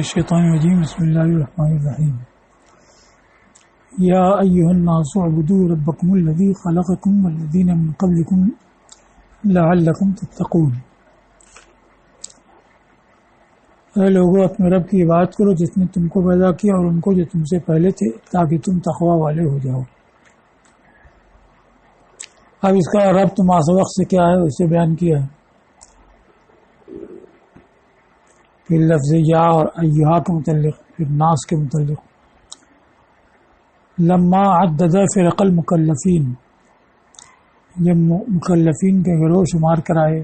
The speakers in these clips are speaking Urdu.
الشیطان الرجیم بسم اللہ الرحمن الرحیم یا ایھا الناس اعبدوا ربکم الذی خلقکم والذین من قبلکم لعلکم تتقون۔ اے لوگوں اپنے رب کی عبادت کرو جس نے تم کو پیدا کیا اور ان کو جو تم سے پہلے تھے تاکہ تم تقوی والے ہو جاؤ۔ اب اس کا ربط ما سبق سے کیا ہے اسے بیان کیا ہے، پھر لفظ یا اور ایھا کے متعلق، پھر ناس کے متعلق۔ لما عدد فرق المکلفین، جب مکلفین کے گروہ شمار کرائے،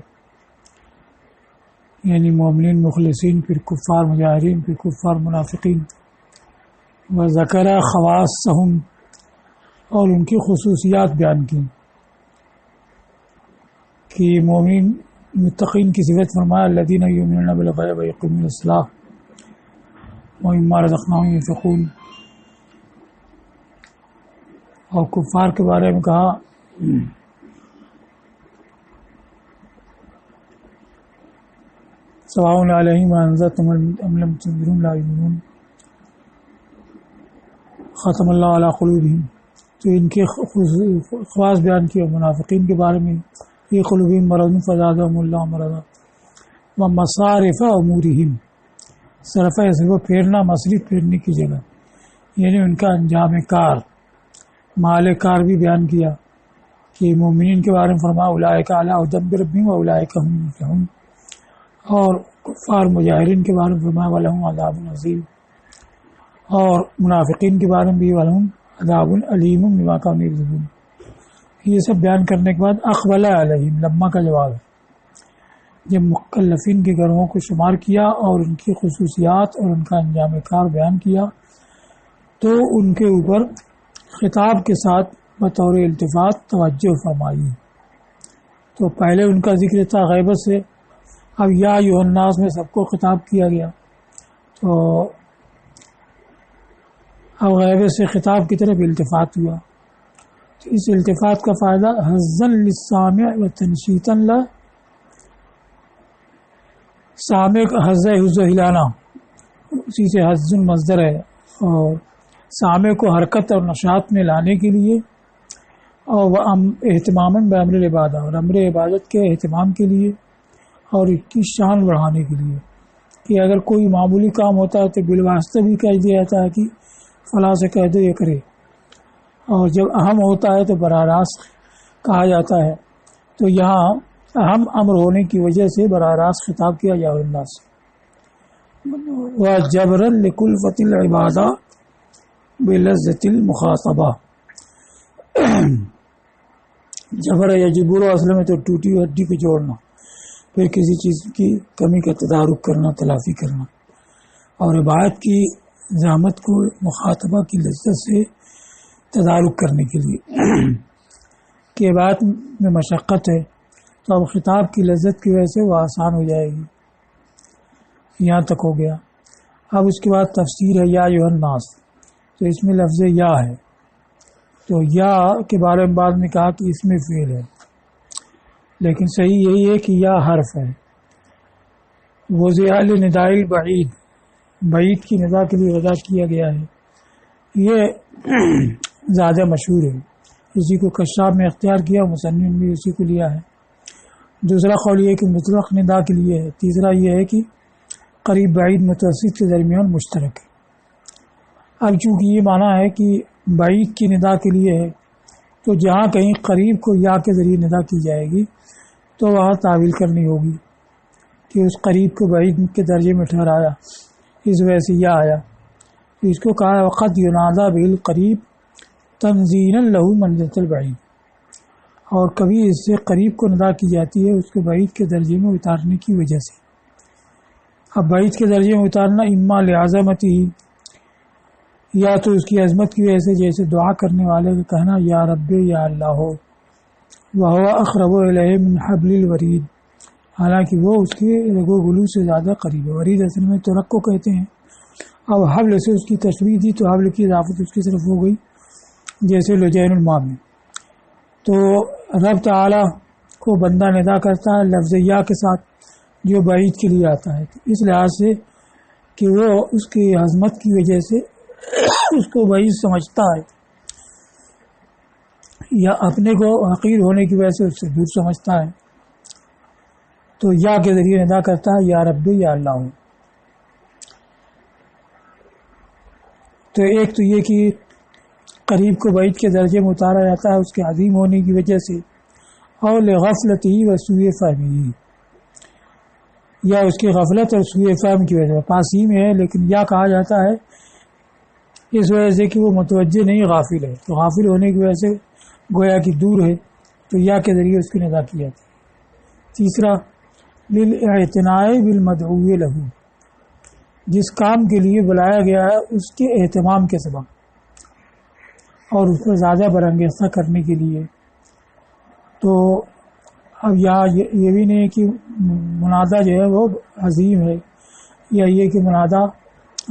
یعنی مومنین مخلصین، پھر کفار مجاہرین، پھر کفار منافقین، وذکر خواصہم، اور ان کی خصوصیات بیان کی کہ مومنین متقین کی صفت فرمایا الذین یؤمنون بالغیب ویقیمون الصلاۃ ومما رزقناہم ينفقون، اور کفار کے بارے میں کہا سواء علیہم انذرتم ام لم تنذرہم لا یؤمنون، ختم اللہ علی قلوبہم، تو ان کے خواص بیان کیا۔ منافقین کے بارے میں فی قلوبہم مرض فزادہم اللہ مرضا ومصارف امورہم، صرف ایسے پھیرنا، مصرف پھیرنے کی جگہ، یعنی ان کا انجام کار، مال کار بھی بیان کیا کہ مومنین کے بارے میں فرمایا اولئک علی ھدی من ربہم واولئک هم المفلحون، اور کفار مجاہرین کے بارے میں فرمایا ولہم عذاب عظیم، اور منافقین کے بارے میں بھی ولہم عذاب علیم بما کانوا یکذبون۔ یہ سب بیان کرنے کے بعد اقبل علیہم، لما کا جواب ہے، جب مکلفین کے گروہوں کو شمار کیا اور ان کی خصوصیات اور ان کا انجام کار بیان کیا تو ان کے اوپر خطاب کے ساتھ بطور التفات توجہ فرمائی۔ تو پہلے ان کا ذکر تھا غیبت سے، اب یا ایھا الناس میں سب کو خطاب کیا گیا، تو اب غیبت سے خطاب کی طرف التفات ہوا۔ تو اس التفات کا فائدہ حظًا للسامع و تنشیطًا له، سامع کا حظ ہلانا، اسی سے حظ مصدر ہے، اور سامع کو حرکت اور نشاط میں لانے کے لیے، اور اہتماماً بامر العبادہ، اور امر عبادت کے اہتمام کے لیے، اور اس کی شان بڑھانے کے لیے، کہ اگر کوئی معمولی کام ہوتا ہے تو بالواسطہ بھی کہہ دیا جاتا ہے کہ فلاں سے کہہ دو یہ کرے، اور جب اہم ہوتا ہے تو براہ راست کہا جاتا ہے۔ تو یہاں اہم امر ہونے کی وجہ سے براہ راست خطاب کیا یا الناس۔ وجبرا لکلفۃ العبادہ بلذۃ المخاطبہ، جبر یجبر اصل میں تو ٹوٹی ہوئی ہڈی کو جوڑنا، پھر کسی چیز کی کمی کا تدارک کرنا، تلافی کرنا، اور عبادت کی زحمت کو مخاطبہ کی لذت سے تدارک کرنے کے لیے کہ عبادت میں مشقت ہے، تو اب خطاب کی لذت کی وجہ سے وہ آسان ہو جائے گی۔ یہاں تک ہو گیا۔ اب اس کے بعد تفسیر ہے یا ایھا الناس، تو اس میں لفظ یا ہے، تو یا کے بارے میں بعد میں کہا کہ اس میں فعل ہے، لیکن صحیح یہی ہے کہ یا حرف ہے۔ وضع لنداء البعید، بعید کی ندا کے لیے وضع کیا گیا ہے، یہ زیادہ مشہور ہے، اسی کو کشاف میں اختیار کیا، مصنف بھی اسی کو لیا ہے۔ دوسرا قول یہ ہے کہ مطلق ندا کے لیے ہے، تیسرا یہ ہے کہ قریب بعید متوسط کے درمیان مشترک ہے۔ اب چونکہ یہ معنی ہے کہ بعید کی ندا کے لیے ہے، تو جہاں کہیں قریب کو یا کے ذریعے ندا کی جائے گی تو وہاں تعویل کرنی ہوگی کہ اس قریب کو بعید کے درجے میں ٹھہرایا، اس وجہ سے یا آیا، تو اس کو کہا وقد ینادی بالقریب تنزیلا له منزلۃ البعید، اور کبھی اس سے قریب کو ندا کی جاتی ہے اس کو بعید کے درجے میں اتارنے کی وجہ سے۔ اب بعید کے درجے میں اتارنا اما لعظمتہ، یا تو اس کی عظمت کی وجہ سے، جیسے دعا کرنے والے کا کہنا یا رب یا اللہ ہو، وہو اقرب الیہ من حبل الورید، حالانکہ وہ اس کے رگو گلو سے زیادہ قریب ہے۔ ورید اصل میں تو رگ کو کہتے ہیں، اب حبل سے اس کی تشبیہ دی تو حبل کی اضافت اس کی طرف ہو گئی، جیسے لجین الماء میں۔ تو رب تعالی کو بندہ ندا کرتا ہے لفظ یا کے ساتھ جو بعید کے لیے آتا ہے، اس لحاظ سے کہ وہ اس کی عظمت کی وجہ سے اس کو بعید سمجھتا ہے یا اپنے کو حقیر ہونے کی وجہ سے اس سے دور سمجھتا ہے، تو یا کے ذریعے ندا کرتا ہے یا رب یا اللہ. تو ایک تو یہ کہ قریب کو بعید کے درجے میں اتارا جاتا ہے اس کے عظیم ہونے کی وجہ سے، اور لغفلتی و سوء فہمی، یا اس کی غفلت اور سوء فہم کی وجہ سے. پاس ہی میں ہے لیکن یا کہا جاتا ہے اس وجہ سے کہ وہ متوجہ نہیں، غافل ہے، تو غافل ہونے کی وجہ سے گویا کہ دور ہے، تو یا کے ذریعے اس کی ندا کی جاتی ہے. تیسرا للاعتناء بالمدعو لہ، جس کام کے لیے بلایا گیا ہے اس کے اہتمام کے سبب اور اس کو زیادہ برانگیختہ کرنے کے لیے. تو اب یہاں یہ بھی نہیں کہ منادہ جو ہے وہ عظیم ہے یا یہ کہ منادہ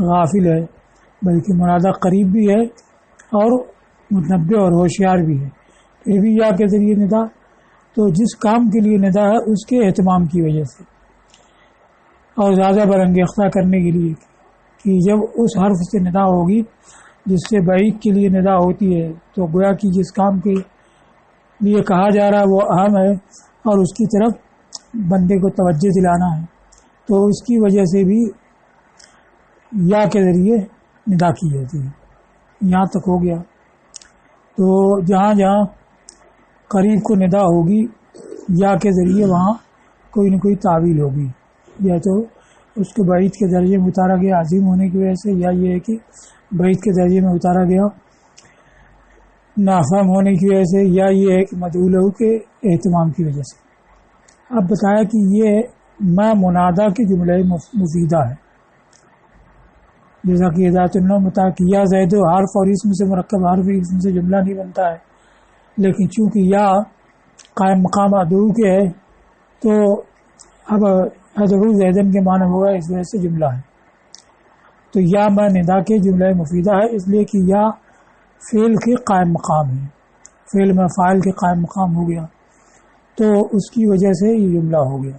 غافل ہے، بلکہ منادہ قریب بھی ہے اور متنبع اور ہوشیار بھی ہے. یہ بھی یا کے ذریعے ندا، تو جس کام کے لیے ندا ہے اس کے اہتمام کی وجہ سے اور زیادہ برانگیختہ کرنے کے لیے، کہ جب اس حرف سے ندا ہوگی جس سے بعید کے لیے ندا ہوتی ہے تو گویا کہ جس کام کے لیے کہا جا رہا ہے وہ اہم ہے اور اس کی طرف بندے کو توجہ دلانا ہے، تو اس کی وجہ سے بھی یا کے ذریعے ندا کی جاتی ہے. یہاں تک ہو گیا. تو جہاں جہاں قریب کو ندا ہوگی یا کے ذریعے وہاں کوئی نہ کوئی تعویل ہوگی، یا تو اس کو بعید کے درجے میں اتارا گیا عظیم ہونے کی وجہ سے، یا یہ ہے کہ بعید کے درجے میں اتارا گیا نافہم ہونے کی وجہ سے، یا یہ ہے کہ مدعو لہ کے اہتمام کی وجہ سے. اب بتایا کہ یہ ما منادہ کی جملہ مفیدہ ہے، جیسا کہ ہدایت اللہ بتا کہ یا زید حرف اور اسم سے مرکب حرف اسم سے جملہ نہیں بنتا ہے، لیکن چونکہ یا قائم مقام ادعو کے ہے تو اب ادعو زیدن کے معنی ہوگا، اس وجہ سے جملہ ہے. تو یا ما ندا کے جملہ مفیدہ ہے اس لیے کہ یا فعل کے قائم مقام ہے، فعل میں فاعل کے قائم مقام ہو گیا تو اس کی وجہ سے یہ جملہ ہو گیا.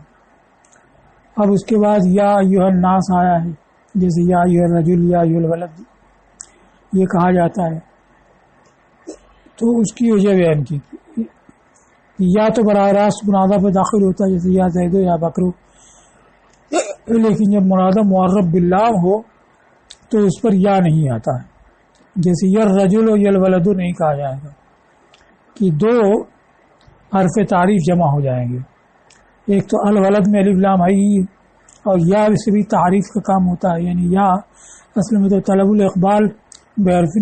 اب اس کے بعد یا ایھا الناس آیا ہے، جیسے یا ایھا الرجل یا ایھا الولد یہ کہا جاتا ہے، تو اس کی وجہ بیان کی. یا تو براہ راست منادہ پہ داخل ہوتا ہے جیسے یا زید یا بکرو، لیکن جب منادہ معرب باللام ہو تو اس پر یا نہیں آتا ہے، جیسے یا الرجل و یا الولد نہیں کہا جائے گا کہ دو حرف تعریف جمع ہو جائیں گے. ایک تو الولد میں الف لام ہے اور یا سے بھی تعریف کا کام ہوتا ہے، یعنی یا اصل میں تو طلب الاقبال بحرف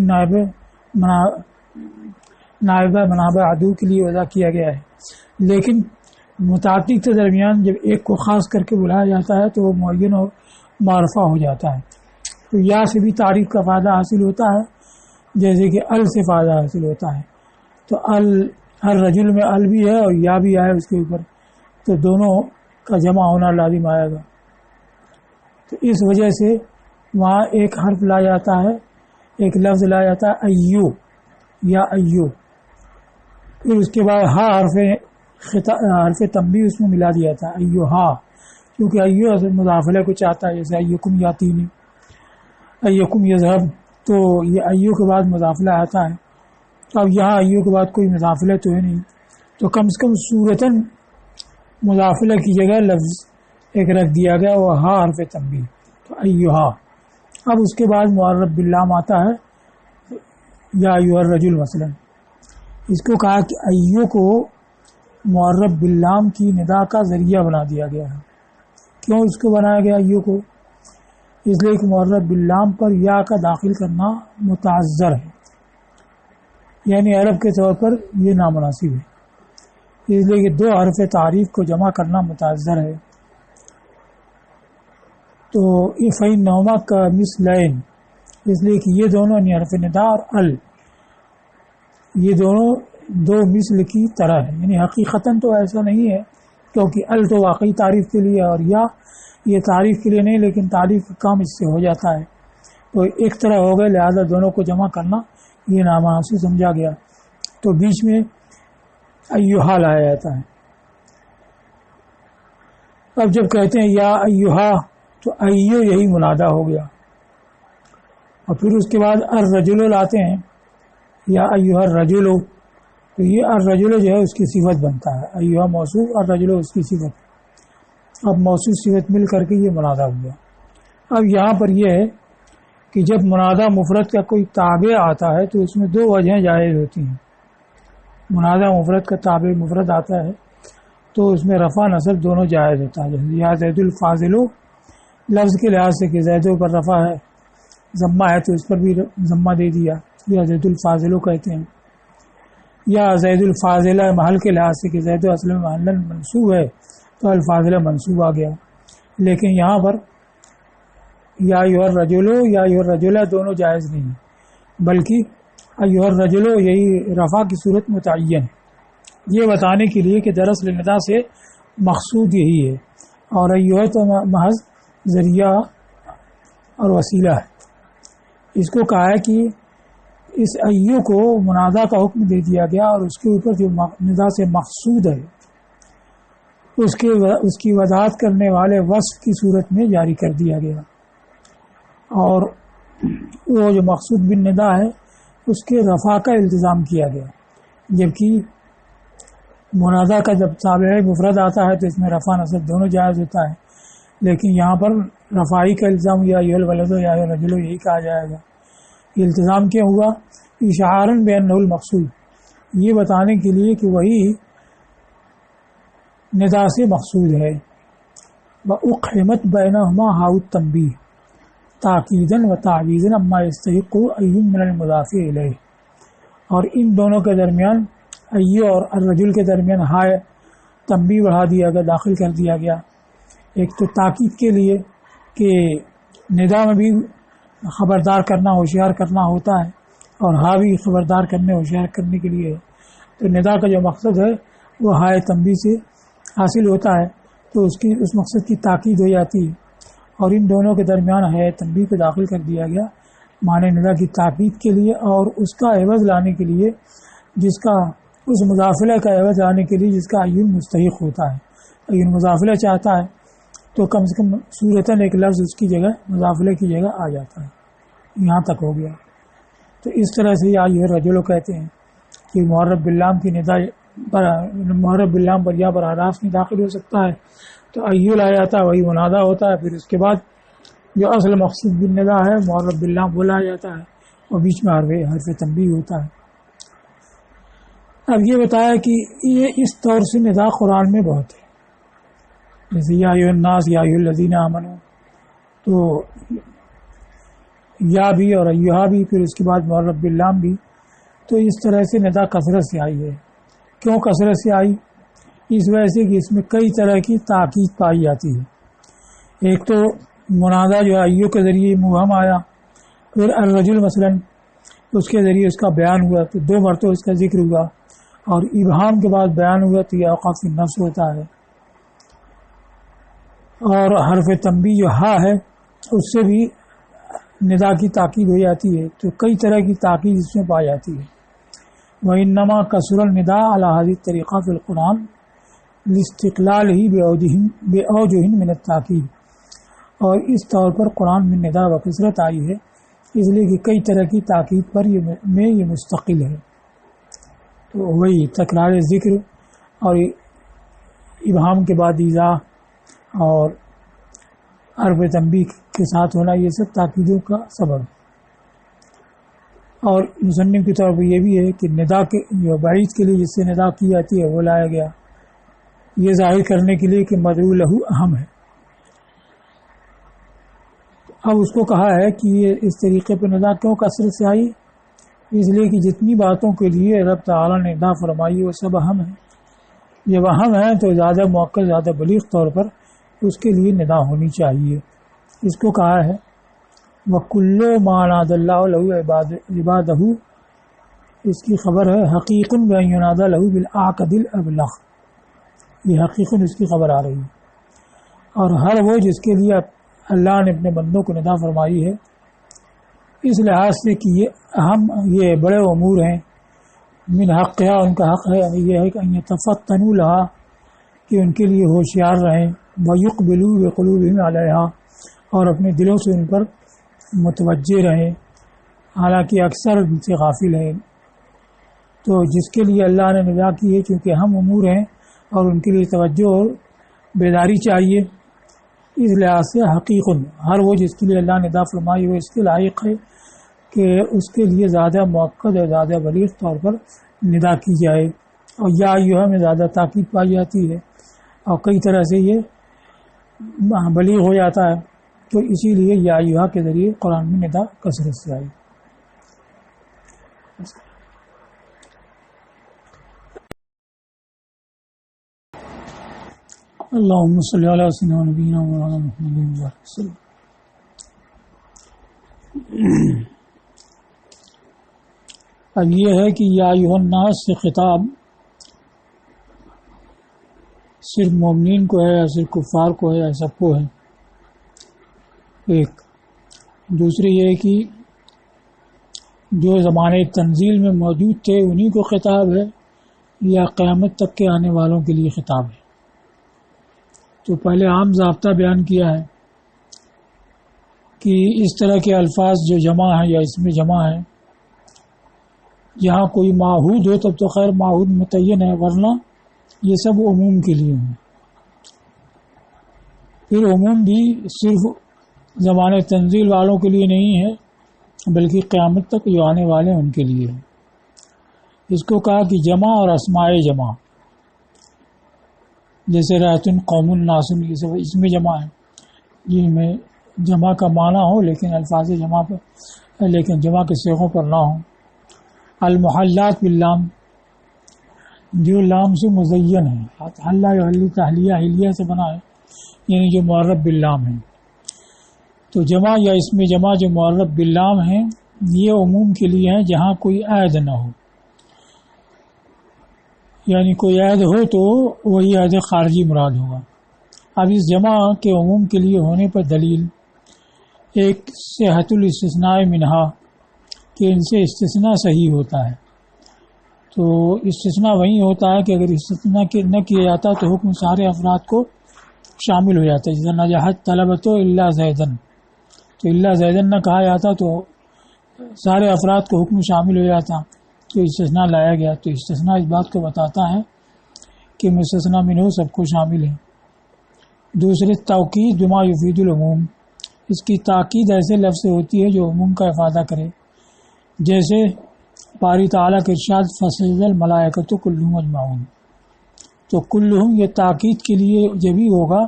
نائبہ منابع عدو کے لیے وضع کیا گیا ہے، لیکن متعدد کے درمیان جب ایک کو خاص کر کے بلایا جاتا ہے تو وہ معین اور معرفہ ہو جاتا ہے. تو یا سے بھی تعریف کا فائدہ حاصل ہوتا ہے جیسے کہ ال سے فائدہ حاصل ہوتا ہے. تو ہر رجل میں ال بھی ہے اور یا بھی آئے اس کے اوپر، تو دونوں کا جمع ہونا لازم آئے گا. تو اس وجہ سے وہاں ایک حرف لا جاتا ہے، ایک لفظ لا جاتا ہے ایو یا ایو، پھر اس کے بعد ہا حرف تنبیہ اس میں ملا دیا تھا ایو ہا، کیونکہ ایو مضافلہ کو چاہتا ہے، جیسے ایکم یاتینی ایکم یذهب، تو یہ ایو کے بعد مضافلہ آتا ہے. اب یہاں ایو کے بعد کوئی مضافلہ تو ہے نہیں، تو کم سے کم صورتاً مضافلہ کی جگہ لفظ ایک رکھ دیا گیا وہ ہا حرف تنبیہ، تو ایو ہا. اب اس کے بعد معرب باللام آتا ہے یا ایھا الرجل مثلا، اس کو کہا کہ ایو کو معرب باللام کی ندا کا ذریعہ بنا دیا گیا ہے. کیوں اس کو بنایا گیا ایو کو؟ اس لیے کہ معرب باللام پر یا کا داخل کرنا متعذر ہے، یعنی عرب کے طور پر یہ نامناسب ہے، اس لیے کہ دو حرف تعریف کو جمع کرنا متعذر ہے. تو فإنہما کمثلین، اس لیے کہ یہ دونوں یعنی حرف ندا اور ال یہ دونوں دو مثل کی طرح ہے، یعنی حقیقتاً تو ایسا نہیں ہے کیونکہ ال تو واقعی تعریف کے لیے اور یا یہ تعریف کے لیے نہیں، لیکن تعریف کا کام اس سے ہو جاتا ہے تو ایک طرح ہو گئے، لہذا دونوں کو جمع کرنا یہ نامناسب سمجھا گیا، تو بیچ میں ایھا لایا جاتا ہے. اب جب کہتے ہیں یا ایھا تو ایو یہی منادہ ہو گیا. اور پھر اس کے بعد الرجل لاتے ہیں یا ایھا الرجل، تو یہ الرجل جو ہے اس کی صفت بنتا ہے. ایھا موصوف، الرجل اس کی صفت. اب موصوف صفت مل کر کے یہ منادہ ہوا. اب یہاں پر یہ ہے کہ جب منادہ مفرد کا کوئی تابع آتا ہے تو اس میں دو وجہیں جائز ہوتی ہیں. منادہ مفرد کا تابع مفرد آتا ہے تو اس میں رفع نصب دونوں جائز ہوتا ہے. جیسے یا زید الفاضل، لفظ کے لحاظ سے کہ زید پر رفع ہے، ضمہ ہے تو اس پر بھی ضمہ دے دیا، یا زید الفاضل کہتے ہیں. یا زید الفاضل محل کے لحاظ سے کہ زید اصل میں محل منصوب ہے تو الفاضل منصوب آ گیا. لیکن یہاں پر یا ایھا الرجل یا ایھا الرجل دونوں جائز نہیں ہیں، بلکہ ایھا الرجل یہی رفع کی صورت متعین ہے، یہ بتانے کے لیے کہ دراصل ندا سے مقصود یہی ہے، اور ایھا تو محض ذریعہ اور وسیلہ ہے. اس کو کہا ہے کہ اس ایو کو منادہ کا حکم دے دیا گیا اور اس کے اوپر جو ندا سے مقصود ہے اس کی وضاحت کرنے والے وصف کی صورت میں جاری کر دیا گیا. اور وہ جو مقصود بن ندا ہے اس کے رفع کا التزام کیا گیا. جبکہ منادہ کا جب تابع مفرد آتا ہے تو اس میں رفع نصب دونوں جائز ہوتا ہے، لیکن یہاں پر رفائی کا الزام یا ایھا الولد یا ایھا الرجل یہی کہا جائے گا. التزام کیا ہوا؟ اشعارا بانہ المقصود، یہ بتانے کے لیے کہ وہی ندا سے مقصود ہے. وأقحمت بینہما ہاء التنبیہ تاکیدا و تعویضا اما یستحق ایو من المضاف الیہ. اور ان دونوں کے درمیان ایو اور الرجل کے درمیان ہائے تنبیہ بڑھا دیا گیا، داخل کر دیا گیا. ایک تو تاکید کے لیے کہ ندا میں بھی خبردار کرنا، ہوشیار کرنا ہوتا ہے، اور ہا بھی خبردار کرنے، ہوشیار کرنے کے لیے. تو ندا کا جو مقصد ہے وہ ہائے تنبیہ سے حاصل ہوتا ہے، تو اس مقصد کی تاکید ہو جاتی ہے. اور ان دونوں کے درمیان ہائے تنبیہ کو داخل کر دیا گیا معنی ندا کی تاکید کے لیے، اور اس کا عوض لانے کے لیے جس کا اس مضافلہ کا عوض لانے کے لیے جس کا عین مستحق ہوتا ہے. عین مضافلہ چاہتا ہے تو کم سے کم صورتاً ایک لفظ اس کی جگہ مضافلہ کی جگہ آ جاتا ہے. یہاں تک ہو گیا. تو اس طرح سے یا ایھا الرجل کہتے ہیں کہ معرب باللام کی ندا پر معرب باللام پر یا براہ راست نہیں داخل ہو سکتا ہے تو ایو لایا جاتا ہے، وہی منادہ ہوتا ہے. پھر اس کے بعد جو اصل مقصود بن ندا ہے معرب باللام وہ لایا جاتا ہے، اور بیچ میں حرف تنبیہ ہوتا ہے. اب یہ بتایا کہ یہ اس طور سے ندا قرآن میں بہت ہے، جیسے یا ایھا الناس یا ایھا الذین آمنوا، تو یا بھی اور ایھا بھی، پھر اس کے بعد معرب باللام بھی. تو اس طرح سے ندا کثرت سے آئی ہے. کیوں کثرت سے آئی؟ اس وجہ سے کہ اس میں کئی طرح کی تاکید پائی جاتی ہے. ایک تو منادہ جو ایو کے ذریعے مبہم آیا، پھر الرجل مثلا اس کے ذریعے اس کا بیان ہوا تو 2 مرتبہ اس کا ذکر ہوا، اور ابہام کے بعد بیان ہوا تو یہ اوقاف نفس ہوتا ہے. اور حرف تنبیہ جو ہا ہے اس سے بھی ندا کی تاکید ہو جاتی ہے. تو کئی طرح کی تاکید اس میں پائی جاتی ہے. وَإِنَّمَا كَثُرَ النِّدَاءُ عَلَى هَذِهِ الطَّرِيقَةِ فِي الْقُرْآنِ لِاسْتِقْلَالِهِ بِأَوْجُهٍ مِنَ التَّأْكِيدِ. اور اس طور پر قرآن میں ندا و کثرت آئی ہے اس لیے کہ کئی طرح کی تاکید پر یہ مستقل ہے. تو وہی تکرار ذکر اور ابہام کے بعد ایضاح اور حرف تنبیہ کے ساتھ ہونا، یہ سب تاکیدوں کا سبب. اور مصنف کے طور پر یہ بھی ہے کہ ندا کے جو بعید کے لیے جس سے ندا کی جاتی ہے وہ لایا گیا، یہ ظاہر کرنے کے لیے کہ مدعو لہو اہم ہے. اب اس کو کہا ہے کہ یہ اس طریقے پہ ندا کیوں کثرت سے آئی؟ اس لیے کہ جتنی باتوں کے لیے رب تعالیٰ نے ندا فرمائی وہ سب اہم ہیں. جب اہم ہیں تو زیادہ موقع، زیادہ بلیغ طور پر اس کے لیے ندا ہونی چاہیے. اس کو کہا ہے وَكُلُّ مَا نَادَى اللَّهُ لَهُ عِبَادَهُ، اس کی خبر ہے حقیقٌ بأن ينادى له بالأعقد الأبلغ، یہ حقیقاً اس کی خبر آ رہی ہے. اور ہر وہ جس کے لیے اللہ نے اپنے بندوں کو ندا فرمائی ہے اس لحاظ سے کہ یہ اہم، یہ بڑے امور ہیں. من حق ہے، ان کا حق ہے یہ ہے کہ ان يتفطنوا لها، کہ ان کے لیے ہوشیار رہیں. وَيُقْبِلُوا بِقُلُوبِهِمْ عَلَيْهَا، اور اپنے دلوں سے ان پر متوجہ رہیں، حالانکہ اکثر ان سے غافل ہیں۔ تو جس کے لیے اللہ نے ندا کی ہے، چونکہ ہم امور ہیں اور ان کے لیے توجہ اور بیداری چاہیے، اس لحاظ سے حقیقت ہر وہ جس کے لیے اللہ نے ندا فرمائی وہ اس کے لائق ہے کہ اس کے لیے زیادہ موقع اور زیادہ بلیغ طور پر ندا کی جائے، اور یا ایھا میں زیادہ تاکید پائی جاتی ہے اور کئی طرح سے یہ بلیغ ہو جاتا ہے، تو اسی لیے یا ایھا کے ذریعے قرآن میں ندا کثرت سے آئی۔ اللہم صلی علی سیدنا نبینا مولانا محمد وسلم۔ اب یہ ہے کہ یا ایھا الناس سے خطاب صرف مومنین کو ہے یا صرف کفار کو ہے یا سب کو ہے، ایک۔ دوسری یہ کہ جو زمانے تنزیل میں موجود تھے انہی کو خطاب ہے یا قیامت تک کے آنے والوں کے لیے خطاب ہے۔ تو پہلے عام ضابطہ بیان کیا ہے کہ اس طرح کے الفاظ جو جمع ہیں یا اس میں جمع ہیں، یہاں کوئی معہود ہو تب تو خیر معہود متعین ہے، ورنہ یہ سب عموم کے لیے ہیں۔ پھر عموم بھی صرف زمانے تنزیل والوں کے لیے نہیں ہے بلکہ قیامت تک جو آنے والے ہیں ان کے لیے ہے۔ اس کو کہا کہ جمع اور اسماء جمع، جیسے رأیت قوم ناسن، یہ سب اس میں جمع ہے، جن میں جمع کا معنی ہو لیکن الفاظ جمع پر، لیکن جمع کے صیغوں پر نہ ہو۔ المحلات باللام، جو لام سے مزین ہے، حلہ یحلی تحلیہ حلیہ سے بنا ہے، یعنی جو معرب باللام ہے۔ تو جمع یا اس میں جمع جو معرب باللام ہیں یہ عموم کے لیے ہیں جہاں کوئی عہد نہ ہو، یعنی کوئی عہد ہو تو وہی عہد خارجی مراد ہوگا۔ اب اس جمع کے عموم کے لیے ہونے پر دلیل ایک صحت الاستثناء منہا کہ ان سے استثناء صحیح ہوتا ہے۔ تو استثناء وہی ہوتا ہے کہ اگر استثناء نہ کیا جاتا تو حکم سارے افراد کو شامل ہو جاتا ہے، جیسے نجحت طلبۃ الا زیدن، تو الا زیدن نہ کہا جاتا تو سارے افراد کو حکم شامل ہو جاتا، تو استثناء لایا گیا۔ تو استثناء اس بات کو بتاتا ہے کہ مستثنی منہ سب کو شامل ہے۔ دوسرے توکید بما یفید العموم، اس کی تاکید ایسے لفظ سے ہوتی ہے جو عموم کا افادہ کرے، جیسے باری تعالیٰ کے ارشاد فسجد الملائکۃ کلھم اجمعون، تو کلھم یہ تاکید کے لیے جب ہی ہوگا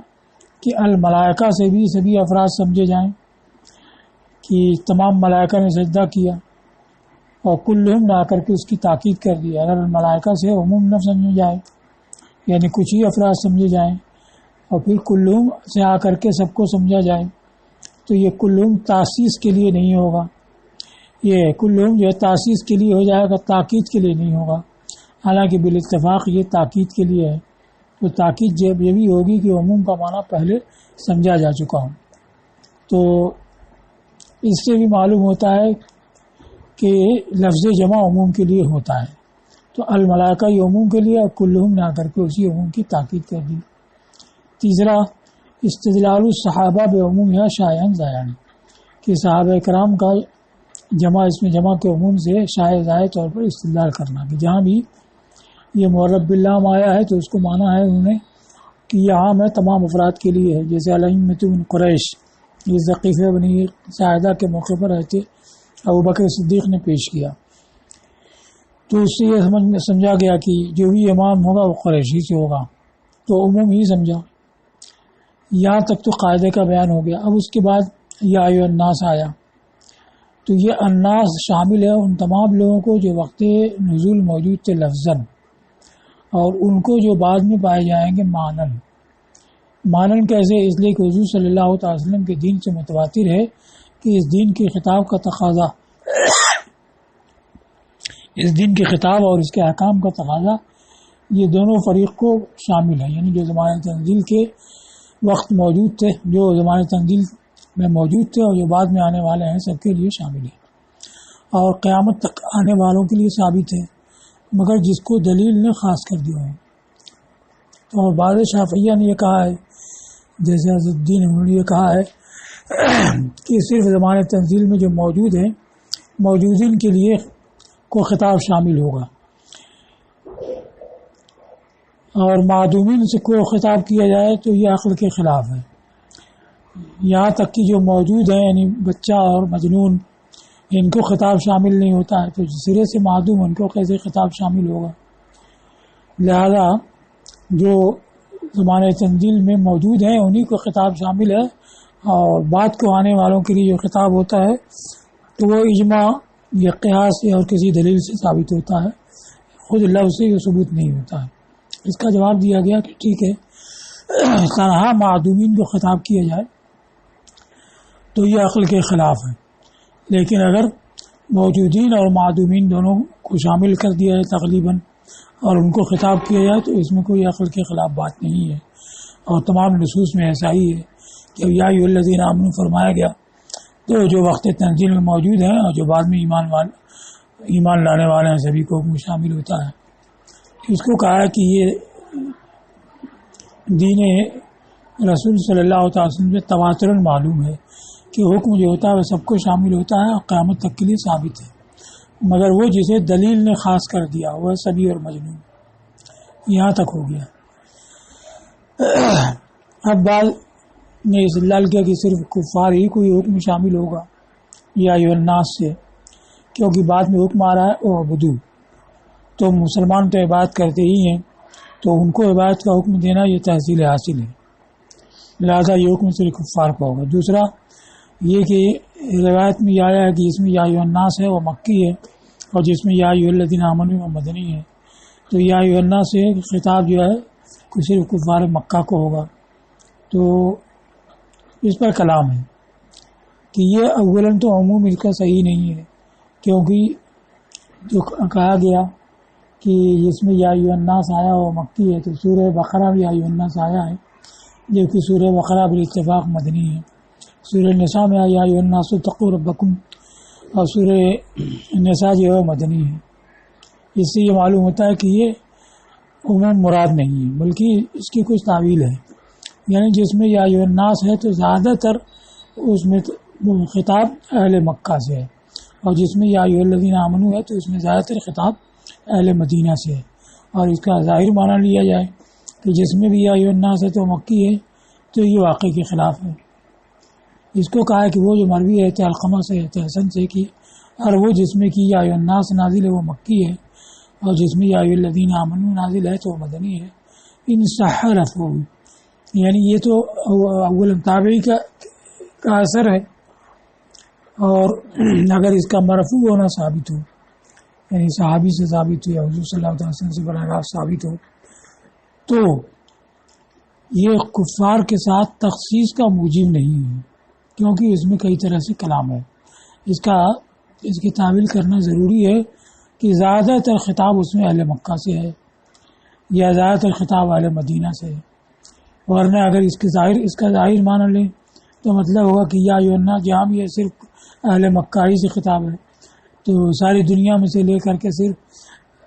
کہ الملائکہ سے بھی سبھی افراد سمجھے جائیں کہ تمام ملائکہ نے سجدہ کیا، اور کلھم نہ کر کے اس کی تاکید کر دی۔ اگر الملائکہ سے عموم نہ سمجھے جائے یعنی کچھ ہی افراد سمجھے جائیں اور پھر کلھم سے آ کر کے سب کو سمجھا جائے تو یہ کلھم تاسیس کے لیے نہیں ہوگا، یہ کلھم جو ہے تاسیس کے لیے ہو جائے گا، تاکید کے لیے نہیں ہوگا، حالانکہ بالاتفاق یہ تاکید کے لیے ہے۔ تو تاکید جب یہ بھی ہوگی کہ عموم کا معنی پہلے سمجھا جا چکا ہوں۔ تو اس سے بھی معلوم ہوتا ہے کہ لفظ جمع عموم کے لیے ہوتا ہے، تو الملائکہ یہ عموم کے لیے اور کلھم نہ کر کے اسی عموم کی تاکید کر دی۔ تیسرا استدلال الصحابہ بعموم یا شایعاً زائعاً، کہ صحابہ کرام کا جمع اس میں جمع کے عموم سے شائع زائع طور پر استدلال کرنا، کہ جہاں بھی یہ معرب باللام آیا ہے تو اس کو مانا ہے انہوں نے کہ یہ عام ہے، تمام افراد کے لیے ہے، جیسے الائمۃ من قریش، یہ ذقیفہ بنی ساعدہ کے موقع پر آئے تھے، ابوبکر صدیق نے پیش کیا، تو اس سے یہ سمجھا گیا کہ جو بھی امام ہوگا وہ قریشی سے ہوگا، تو عموم ہی سمجھا۔ یہاں تک تو قاعدے کا بیان ہو گیا۔ اب اس کے بعد یا ایھا الناس آیا، تو یہ الناس شامل ہے ان تمام لوگوں کو جو وقت نزول موجود تھے لفظاً، اور ان کو جو بعد میں پائے جائیں گے معنن۔ معنن کیسے؟ اس لیے کہ حضور صلی اللہ علیہ وسلم کے دین سے متواتر ہے کہ اس دین کے خطاب کا تقاضا اس دین کے خطاب اور اس کے احکام کا تقاضا یہ دونوں فریق کو شامل ہے، یعنی جو زمانہ تنزیل کے وقت موجود تھے، جو زمانہ تنزیل میں موجود تھے اور جو بعد میں آنے والے ہیں، سب کے لیے شامل ہے اور قیامت تک آنے والوں کے لیے ثابت ہے، مگر جس کو دلیل نے خاص کر دیا ہے۔ اور بعض شافعیہ نے یہ کہا ہے، جیسے عزالدین انہوں نے یہ کہا ہے کہ صرف زمان تنزیل میں جو موجود ہیں موجودین کے لیے کو خطاب شامل ہوگا، اور معدومین سے کو خطاب کیا جائے تو یہ عقل کے خلاف ہے۔ یہاں تک کہ جو موجود ہیں یعنی بچہ اور مجنون ان کو خطاب شامل نہیں ہوتا ہے، تو سرے سے معدوم ان کو کیسے خطاب شامل ہوگا؟ لہذا جو زمانہ تنزیل میں موجود ہیں انہی کو خطاب شامل ہے، اور بعد کو آنے والوں کے لیے جو خطاب ہوتا ہے تو وہ اجماع یا قیاس اور کسی دلیل سے ثابت ہوتا ہے، خود لفظ سے یہ ثبوت نہیں ہوتا ہے۔ اس کا جواب دیا گیا کہ ٹھیک ہے، تنہا معدومین کو خطاب کیا جائے تو یہ عقل کے خلاف ہے، لیکن اگر موجودین اور معدومین دونوں کو شامل کر دیا ہے تقریباً اور ان کو خطاب کیا جائے تو اس میں کوئی عقل کے خلاف بات نہیں ہے، اور تمام نصوص میں ایسا ہی ہے کہ یا ایھا الذین آمنوا فرمایا گیا تو جو وقت تنزیل میں موجود ہیں اور جو بعد میں ایمان لانے والے ہیں سبھی کو شامل ہوتا ہے۔ اس کو کہا کہ یہ دین رسول صلی اللہ تعالی وسلم سے تواتراً معلوم ہے کہ حکم جو ہوتا ہے وہ سب کو شامل ہوتا ہے اور قیامت تک کے لیے ثابت ہے، مگر وہ جسے دلیل نے خاص کر دیا وہ سبی اور مجنون، یہاں تک ہو گیا۔ اب بعد نے استدلال کیا کہ صرف کفار ہی کوئی حکم شامل ہوگا یا ایھا الناس سے، کیونکہ بعد میں حکم آ رہا ہے اعبدوا، تو مسلمان تو عبادت کرتے ہی ہیں، تو ان کو عبادت کا حکم دینا یہ تحصیل حاصل ہے، لہذا یہ حکم صرف کفار کو ہوگا۔ دوسرا یہ کہ روایت میں یہ آیا ہے کہ جس میں یا ایھا الناس ہے وہ مکی ہے، اور جس میں یا ایھا الذین آمنوا وہ مدنی ہے، تو یا ایھا الناس سے خطاب جو ہے صرف کفار مکہ کو ہوگا۔ تو اس پر کلام ہے کہ یہ اولاً تو عموم اس کا صحیح نہیں ہے، کیونکہ جو کہا گیا کہ جس میں یا ایھا الناس آیا وہ مکی ہے، تو سورہ بقرہ بھی یا ایھا الناس آیا ہے، جبکہ سورہ بقرہ بالاتفاق مدنی ہے۔ سورہ نساء میں یا ایھا الناس اتقوا ربکم، اور سورہ نساء جو ہے مدنی ہے۔ اس سے یہ معلوم ہوتا ہے کہ یہ عموم مراد نہیں ہے، بلکہ اس کی کچھ تعویل ہے، یعنی جس میں یا ایھا الناس ہے تو زیادہ تر اس میں خطاب اہل مکہ سے ہے، اور جس میں یا ایھا الذین آمنوا ہے تو اس میں زیادہ تر خطاب اہل مدینہ سے ہے۔ اور اس کا ظاہر معنی لیا جائے کہ جس میں بھی یا ایھا الناس ہے تو مکی ہے، تو یہ واقعے کے خلاف ہے۔ اس کو کہا ہے کہ وہ جو مروی ہے علقمہ سے حسن سے کی، اور وہ جس میں کی یا ایھا الناس نازل ہے وہ مکی ہے، اور جس میں یا ایھا الذین آمنوا نازل ہے تو وہ مدنی ہے۔ ان صح رفعہ، یعنی یہ تو اول تابعی کا اثر ہے، اور اگر اس کا مرفوع ہونا ثابت ہو، یعنی صحابی سے ثابت ہو یا حضور صلی اللہ علیہ وسلم سے براہ راست ثابت ہو، تو یہ کفار کے ساتھ تخصیص کا موجب نہیں ہے، کیونکہ اس میں کئی طرح سے کلام ہے۔ اس کی تعویل کرنا ضروری ہے کہ زیادہ تر خطاب اس میں اہل مکہ سے ہے یا زیادہ تر خطاب اہل مدینہ سے ہے، ورنہ اگر اس کا ظاہر معنی لیں تو مطلب ہوگا کہ یا ایھا الناس جہاں بھی یہ صرف اہل مکہ ہی سے خطاب ہے، تو ساری دنیا میں سے لے کر کے صرف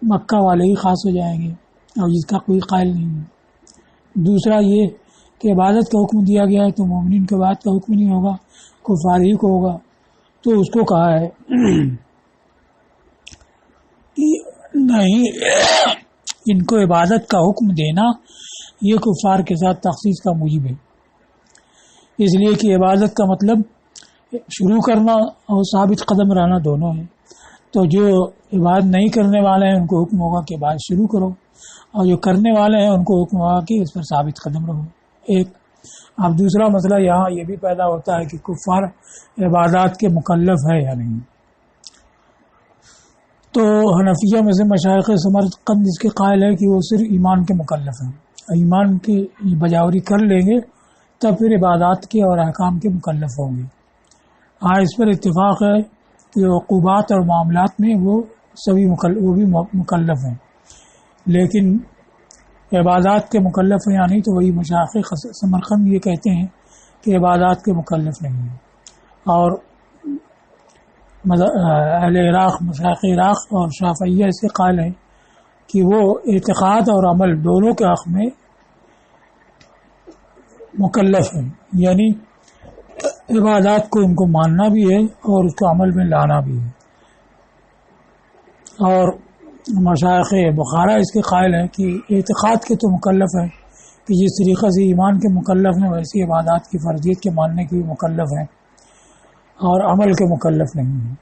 مکہ والے ہی خاص ہو جائیں گے، اور جس کا کوئی قائل نہیں ہے۔ دوسرا یہ کہ عبادت کا حکم دیا گیا ہے تو مومنین کے عبادت کا حکم نہیں ہوگا، کفار ہی کو ہوگا، تو اس کو کہا ہے کہ نہیں، ان کو عبادت کا حکم دینا یہ کفار کے ساتھ تخصیص کا موجب ہے، اس لیے کہ عبادت کا مطلب شروع کرنا اور ثابت قدم رہنا دونوں ہے، تو جو عبادت نہیں کرنے والے ہیں ان کو حکم ہوگا کہ عبادت شروع کرو، اور جو کرنے والے ہیں ان کو حکم ہوگا کہ اس پر ثابت قدم رہو۔ ایک اب دوسرا مسئلہ یہاں یہ بھی پیدا ہوتا ہے کہ کفار عبادات کے مکلف ہے یا نہیں، تو حنفیہ میں سے مشائخ سمرقند اس کے قائل ہے کہ وہ صرف ایمان کے مکلف ہیں، ایمان کی بجاوری کر لیں گے تب پھر عبادات کے اور احکام کے مکلف ہوں گے۔ ہاں اس پر اتفاق ہے کہ عقوبات اور معاملات میں وہ بھی مکلف ہیں، لیکن عبادات کے مکلف ہیں یا نہیں، تو وہی مشائخ سمرقند یہ کہتے ہیں کہ عبادات کے مکلف نہیں ہیں، اور اہل عراق مشائخ عراق اور شافعیہ اس کے قائل ہیں کہ وہ اعتقاد اور عمل دونوں کے حق میں مکلف ہیں، یعنی عبادات کو ان کو ماننا بھی ہے اور اس کو عمل میں لانا بھی ہے. اور مشائخ بخارا اس کے قائل ہیں کہ اعتقاد کے تو مکلف ہیں کہ جس طریقے سے ایمان کے مکلف ہیں ویسی عبادات کی فرضیت کے ماننے کے بھی مکلف ہیں اور عمل کے مکلف نہیں ہیں.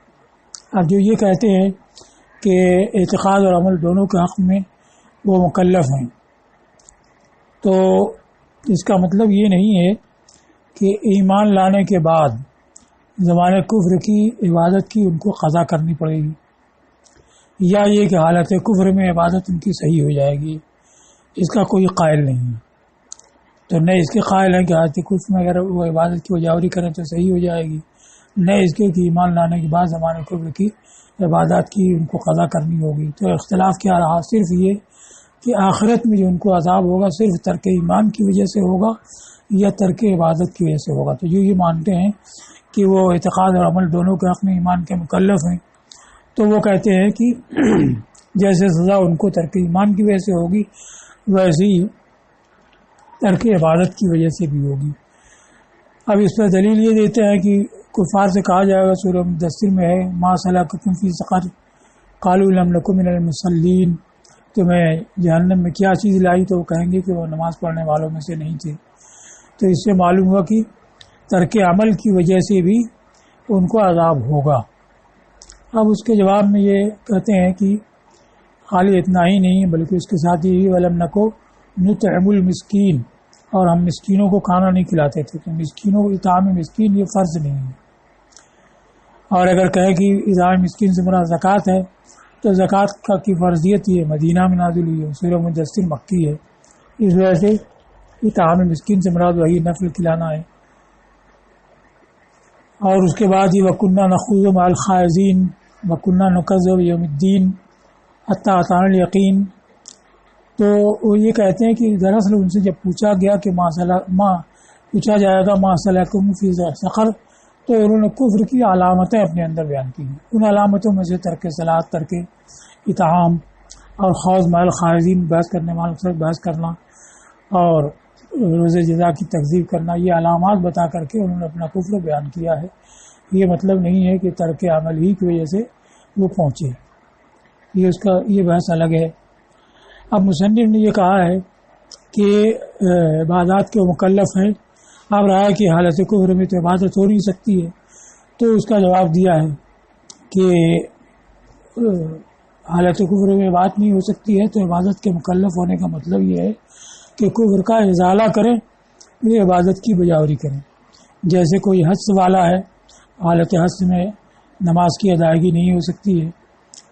اب جو یہ کہتے ہیں کہ اعتقاد اور عمل دونوں کے حق میں وہ مکلف ہیں، تو اس کا مطلب یہ نہیں ہے کہ ایمان لانے کے بعد زمانہ کفر کی عبادت کی ان کو قضا کرنی پڑے گی، یا یہ کہ حالت کفر میں عبادت ان کی صحیح ہو جائے گی. اس کا کوئی قائل نہیں ہے. تو نہ اس کے قائل ہیں کہ حالت کفر میں اگر وہ عبادت کی وجاوری کریں تو صحیح ہو جائے گی، نہ اس کے کہ ایمان لانے کے بعد زمانہ کفر کی عبادات کی ان کو قضا کرنی ہوگی. تو اختلاف کیا رہا؟ صرف یہ کہ آخرت میں جو ان کو عذاب ہوگا صرف ترک ایمان کی وجہ سے ہوگا یا ترک عبادت کی وجہ سے ہوگا. تو جو یہ مانتے ہیں کہ وہ اعتقاد اور عمل دونوں کے حق میں ایمان کے مکلف ہیں، تو وہ کہتے ہیں کہ جیسے سزا ان کو ترک ایمان کی وجہ سے ہوگی ویسے ہی ترک عبادت کی وجہ سے بھی ہوگی. اب اس پر دلیل یہ دیتے ہیں کہ کفار سے کہا جائے گا، سورہ مدثر میں ہے، ما سلککم فی سقر قالوا لم نک من المصلین، تمہیں جہنم میں کیا چیز لائی؟ تو وہ کہیں گے کہ وہ نماز پڑھنے والوں میں سے نہیں تھے. تو اس سے معلوم ہوا کہ ترک عمل کی وجہ سے بھی ان کو عذاب ہوگا. اب اس کے جواب میں یہ کہتے ہیں کہ خالی اتنا ہی نہیں بلکہ اس کے ساتھ ہی ولم نکو نطعم المسکین، اور ہم مسکینوں کو کھانا نہیں کھلاتے تھے. تو مسکینوں کو اطعام مسکین یہ فرض نہیں ہے. اور اگر کہے کہ اطعام مسکین سے مراد زکوٰۃ ہے تو زکوٰۃ کی فرضیت یہ مدینہ میں نازل ہوئی ہے، سورہ مدثر مکی ہے، اس وجہ سے اطعام مسکین سے مراد وہی نفل کھلانا ہے. اور اس کے بعد یہ وَكُنَّا نَخُوضُ مَعَ الْخَائِضِينَ وَكُنَّا نُكَذِّبُ بِيَوْمِ الدِّينِ حَتَّىٰ أَتَانَا الْيَقِينُ. تو وہ یہ کہتے ہیں کہ دراصل ان سے جب پوچھا گیا کہ پوچھا جائے گا ما سلککم فی سقر، تو انہوں نے کفر کی علامتیں اپنے اندر بیان کی ہیں. ان علامتوں میں سے ترک صلاۃ، ترک اطعام اور خوض مع الخائضین، بحث کرنے والوں سے بحث کرنا اور روز جزا کی تکذیب کرنا، یہ علامات بتا کر کے انہوں نے اپنا کفر بیان کیا ہے. یہ مطلب نہیں ہے کہ ترک عمل ہی کی وجہ سے وہ پہنچے، یہ بحث الگ ہے. اب مصنف نے یہ کہا ہے کہ عبادات کے مکلف ہیں. اب رہا کہ حالت کفر میں تو عبادت ہو نہیں سکتی ہے، تو اس کا جواب دیا ہے کہ حالت کفر میں بات نہیں ہو سکتی ہے تو عبادت کے مکلف ہونے کا مطلب یہ ہے کہ کفر کا ازالہ کریں، یہ عبادت کی بجاوری کریں. جیسے کوئی حدث والا ہے، حالت حدث میں نماز کی ادائیگی نہیں ہو سکتی ہے،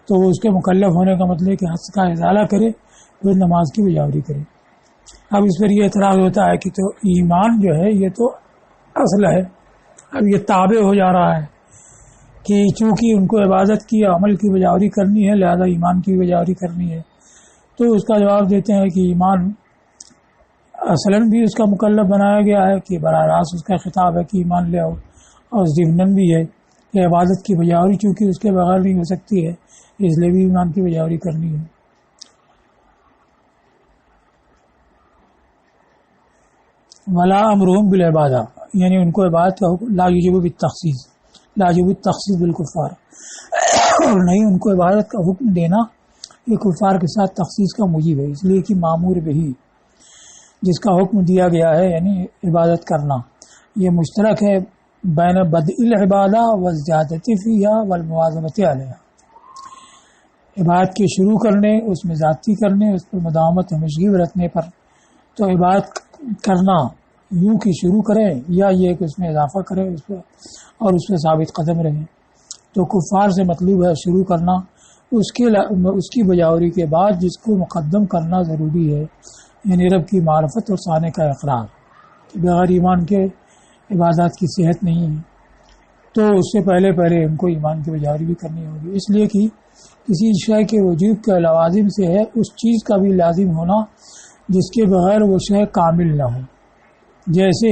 تو وہ اس کے مکلف ہونے کا مطلب ہے کہ حدث کا ازالہ کرے پھر نماز کی بجاوری کرے. اب اس پر یہ اعتراض ہوتا ہے کہ تو ایمان جو ہے یہ تو اصل ہے، اب یہ تابع ہو جا رہا ہے کہ چونکہ ان کو عبادت کی عمل کی بجاوری کرنی ہے لہذا ایمان کی بجاوری کرنی ہے. تو اس کا جواب دیتے ہیں کہ ایمان اصلاً بھی اس کا مکلف بنایا گیا ہے کہ براہ راست اس کا خطاب ہے کہ ایمان لے آؤ، اور ضمناً بھی ہے کہ عبادت کی بجاوری چونکہ اس کے بغیر نہیں ہو سکتی ہے اس لیے بھی ایمان کی بجاوری کرنی ہے. ولا امرهم بالعبادہ، یعنی ان کو عبادت کا حکم لا یجب بالتخصیص، لا یجب التخصیص بالکفار، اور نہیں ان کو عبادت کا حکم دینا یہ کفار کے ساتھ تخصیص کا موجب ہے. اس لیے کہ معمور بہی، جس کا حکم دیا گیا ہے یعنی عبادت کرنا، یہ مشترک ہے بین بدء العبادہ والزیادۃ فیہا والمواظبۃ علیہا. عبادت کے شروع کرنے، اس میں زیادتی کرنے، اس پر مداومت ہمیشگی برتنے پر. تو عبادت کرنا یوں کہ شروع کرے یا یہ کہ اس میں اضافہ کرے اس پہ اور اس پہ ثابت قدم رہے. تو کفار سے مطلوب ہے شروع کرنا، اس کی بجاوری کے بعد جس کو مقدم کرنا ضروری ہے، یعنی رب کی معرفت اور سانے کا اقرار کہ بغیر ایمان کے عبادات کی صحت نہیں ہے. تو اس سے پہلے ان کو ایمان کی بجاوری بھی کرنی ہوگی. اس لیے کہ کسی شے کے وجود کا لوازم سے ہے اس چیز کا بھی لازم ہونا جس کے بغیر وہ شے کامل نہ ہو. جیسے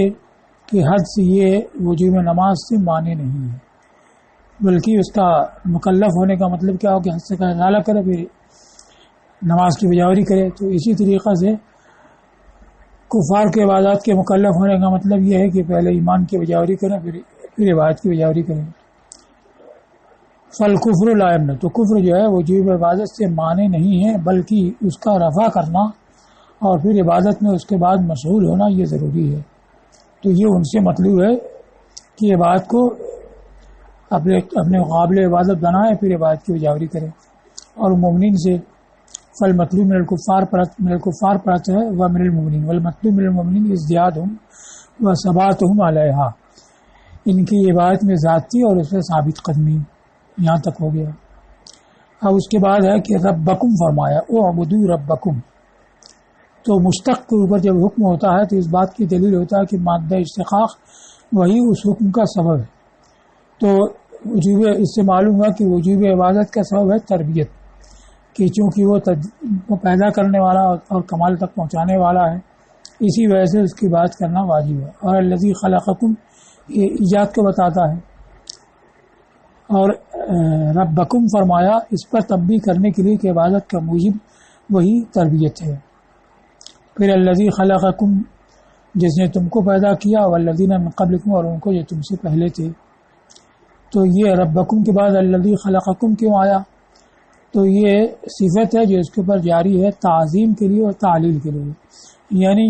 کہ حد سے یہ وجوب نماز سے مانے نہیں ہے، بلکہ اس کا مکلف ہونے کا مطلب کیا ہو کہ حد سے کا ازالہ کرے پھر نماز کی بجاوری کرے. تو اسی طریقہ سے کفار کے عبادات کے مکلف ہونے کا مطلب یہ ہے کہ پہلے ایمان کی بجاوری کریں پھر عبادت کی بجاوری کریں. فالکفر لا یمنع، تو کفر جو ہے وجوب عبادت سے مانے نہیں ہے، بلکہ اس کا رفع کرنا اور پھر عبادت میں اس کے بعد مشغول ہونا یہ ضروری ہے. تو یہ ان سے مطلوب ہے کہ عبادت کو اپنے مقابل عبادت بنائیں پھر عبادت کی بجاوری کریں. اور مومنین سے فل مطلوب من الکفار پڑھتے ہے و من المؤمنین والمطلوب من المؤمنین ازدیادہم و ثباتہم علیہا، ان کی عبادت میں زیادتی اور اس میں ثابت قدمی. یہاں تک ہو گیا. اب اس کے بعد ہے کہ ربکم فرمایا، اعبدوا ربکم. تو مشتق کے اوپر جب حکم ہوتا ہے تو اس بات کی دلیل ہوتا ہے کہ مادہ اشتقاق وہی اس حکم کا سبب ہے. تو وجوب، اس سے معلوم ہوا کہ وجوب عبادت کا سبب ہے تربیت، کہ چونکہ وہ پیدا کرنے والا اور کمال تک پہنچانے والا ہے، اسی وجہ سے اس کی بات کرنا واجب ہے. اور الذی خلقکم یہ ایجاد کو بتاتا ہے. اور ربکم فرمایا اس پر تنبیہ کرنے کے لیے کہ عبادت کا موجب وہی تربیت ہے. پھر الذی خلقکم، جس نے تم کو پیدا کیا، والذین من قبلکم، اور ان کو جو تم سے پہلے تھے. تو یہ ربکم کے بعد الذی خلقکم کیوں آیا؟ تو یہ صفت ہے جو اس کے اوپر جاری ہے تعظیم کے لیے اور تعلیل کے لیے. یعنی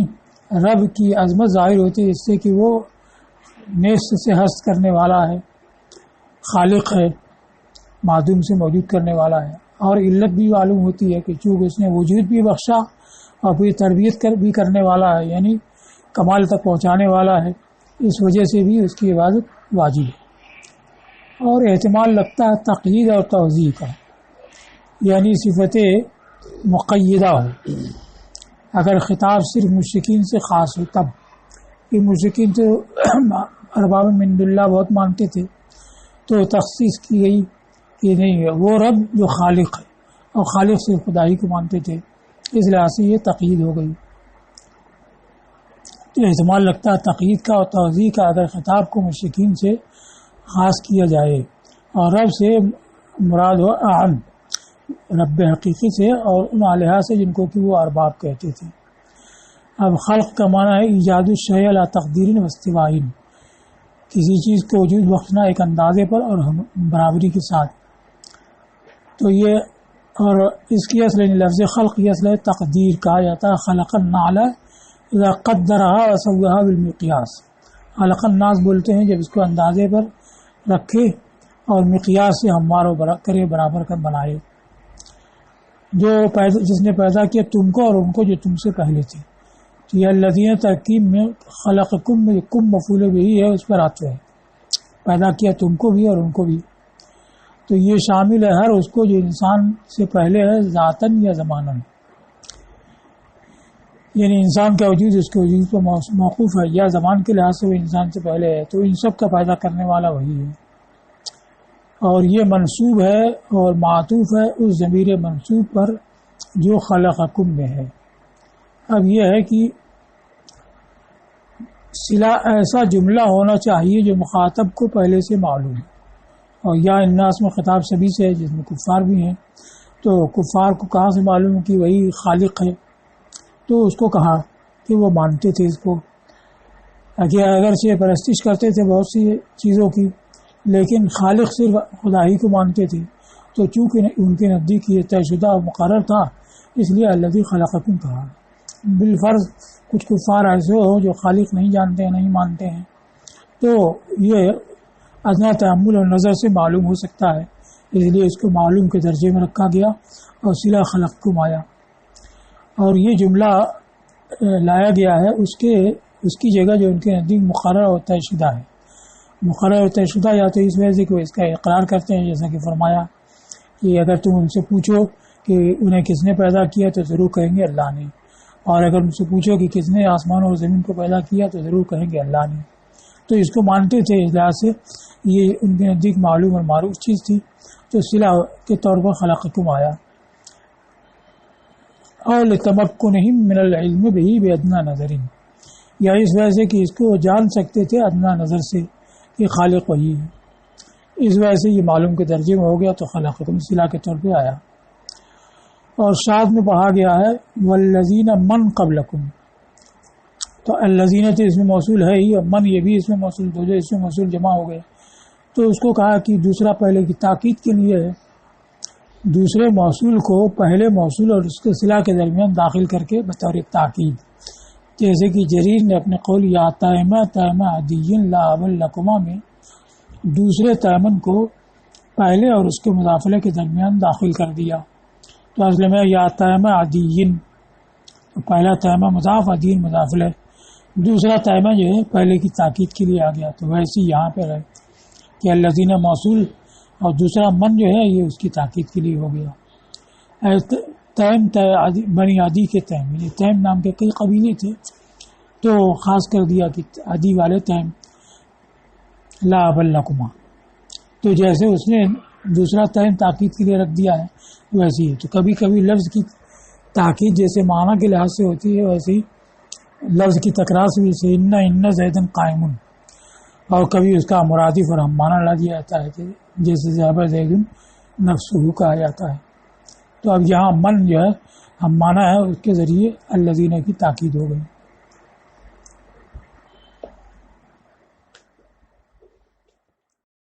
رب کی عظمت ظاہر ہوتی ہے اس سے کہ وہ نیست سے ہست کرنے والا ہے، خالق ہے، معدوم سے موجود کرنے والا ہے. اور علت بھی معلوم ہوتی ہے کہ چونکہ اس نے وجود بھی بخشا اور پھر تربیت بھی کرنے والا ہے، یعنی کمال تک پہنچانے والا ہے، اس وجہ سے بھی اس کی عبادت واجب ہے. اور احتمال لگتا ہے تقیید اور توضیح کا، یعنی صفت مقیدہ ہو. اگر خطاب صرف مشرکین سے خاص ہو تب، یہ مشرکین تو ارباب من دون اللہ بہت مانتے تھے، تو تخصیص کی گئی کہ نہیں ہے وہ رب جو خالق ہے، اور خالق سے خدائی کو مانتے تھے، اس لحاظ سے یہ تقیید ہو گئی. تو احتمال لگتا ہے تقیید کا اور توضیح کا اگر خطاب کو مشرکین سے خاص کیا جائے، اور رب سے مراد ہو اعم، رب حقیقی سے اور ان الہٰ سے جن کو کہ وہ ارباب کہتے تھے. اب خلق کا معنی ہے ایجاد الشیء علی تقدیر و استواء، کسی چیز کو وجود بخشنا ایک اندازے پر اور برابری کے ساتھ. تو یہ اور اس کی اصل لفظ خلق یہ اصل ہے تقدیر. کہا جاتا ہے خلق النعل اذا قدرها وسواها بالمقیاس. خلق الناس بولتے ہیں جب اس کو اندازے پر رکھے اور مقیاس سے ہموار کرے، برابر کر بنائے. جس نے پیدا کیا تم کو اور ان کو جو تم سے پہلے تھے. تو یہ الذین ترکیب میں خلقکم میں کم مفعول بھی ہے، اس پر آتے ہیں پیدا کیا تم کو بھی اور ان کو بھی. تو یہ شامل ہے ہر اس کو جو انسان سے پہلے ہے، ذاتاً یا زماناً. یعنی انسان کا وجود اس کے وجود پر موقوف ہے، یا زمان کے لحاظ سے وہ انسان سے پہلے ہے، تو ان سب کا پیدا کرنے والا وہی ہے. اور یہ منصوب ہے اور معطوف ہے اس ضمیر منصوب پر جو خلقکم میں ہے. اب یہ ہے کہ صلہ ایسا جملہ ہونا چاہیے جو مخاطب کو پہلے سے معلوم ہے. اور یا الناس میں خطاب سبھی سے ہے جس میں کفار بھی ہیں. تو کفار کو کہاں سے معلوم کہ وہی خالق ہے؟ تو اس کو کہا کہ وہ مانتے تھے اس کو، اگرچہ پرستش کرتے تھے بہت سی چیزوں کی، لیکن خالق صرف خدا ہی کو مانتے تھے. تو چونکہ ان کے نزدیک یہ طے شدہ اور مقرر تھا، اس لیے الذی خلقکم کہا. بالفرض کچھ کفار ایسے ہو جو خالق نہیں جانتے ہیں، نہیں مانتے ہیں، تو یہ ادنا تأمل اور نظر سے معلوم ہو سکتا ہے، اس لیے اس کو معلوم کے درجے میں رکھا گیا اور صلہ خلقکم آیا. اور یہ جملہ لایا گیا ہے اس کی جگہ جو ان کے نزدیک مقرر اور طے شدہ ہے. مقرر اور طے شدہ یا تو اس وجہ سے کہ اس کا اقرار کرتے ہیں، جیسا کہ فرمایا کہ اگر تم ان سے پوچھو کہ انہیں کس نے پیدا کیا تو ضرور کہیں گے اللہ نے، اور اگر ان سے پوچھو کہ کس نے آسمان اور زمین کو پیدا کیا تو ضرور کہیں گے اللہ نے. تو اس کو مانتے تھے، اس لحاظ سے یہ ان کے نزدیک معلوم اور معروف چیز تھی. تو صلہ کے طور پر خلقکم آیا. اور لتمکنہم من العلم بہ بادنی نظر، یا اس وجہ سے کہ اس کو جان سکتے تھے ادنا نظر سے کہ خالق وہی ہے، اس وجہ سے یہ معلوم کے درجے میں ہو گیا تو خلقکم صلہ کے طور پہ آیا. اور شاد میں پڑھا گیا ہے والذین من قبلکم، تو الذین تو اس میں موصول ہے ہی، اور من یہ بھی اس میں موصول، تو جو اس میں موصول جمع ہو گیا تو اس کو کہا کہ دوسرا پہلے کی تاکید کے لیے ہے، دوسرے موصول کو پہلے موصول اور اس کے صلہ کے درمیان داخل کر کے بطور تاکید، جیسے کہ جریر نے اپنے قول یا تیمہ تیمہ عدی لا ابا لکما میں دوسرے تیمن کو پہلے اور اس کے مضافلے کے درمیان داخل کر دیا، تو اصل میں یا تیمہ عدی، پہلا تیمہ مضاف عدین مضافلہ، دوسرا تیمہ جو ہے پہلے کی تاکید کے لیے آ گیا، تو ویسے یہاں پہ ہے کہ الذین موصول اور دوسرا من جو ہے یہ اس کی تاکید کے لیے ہو گیا۔ تیم بنی عدی کے تیم، یعنی تیم نام کے کئی قبیلے تھے تو خاص کر دیا کہ عدی والے تیم لا ابا لکما، تو جیسے اس نے دوسرا تیم تاکید کے لیے رکھ دیا ہے ویسے ہی، تو کبھی کبھی لفظ کی تاکید جیسے معنی کے لحاظ سے ہوتی ہے ویسے ہی لفظ کی تکرار سے بھی ان زیدن قائم، اور کبھی اس کا مرادف اور ہم معنی لا دیا جاتا ہے جیسے ذهب زید نفسہ کہا جاتا ہے۔ تو اب یہاں من جو ہے ہم معنی ہے، اس کے ذریعے الذین کی تاکید ہو گئی۔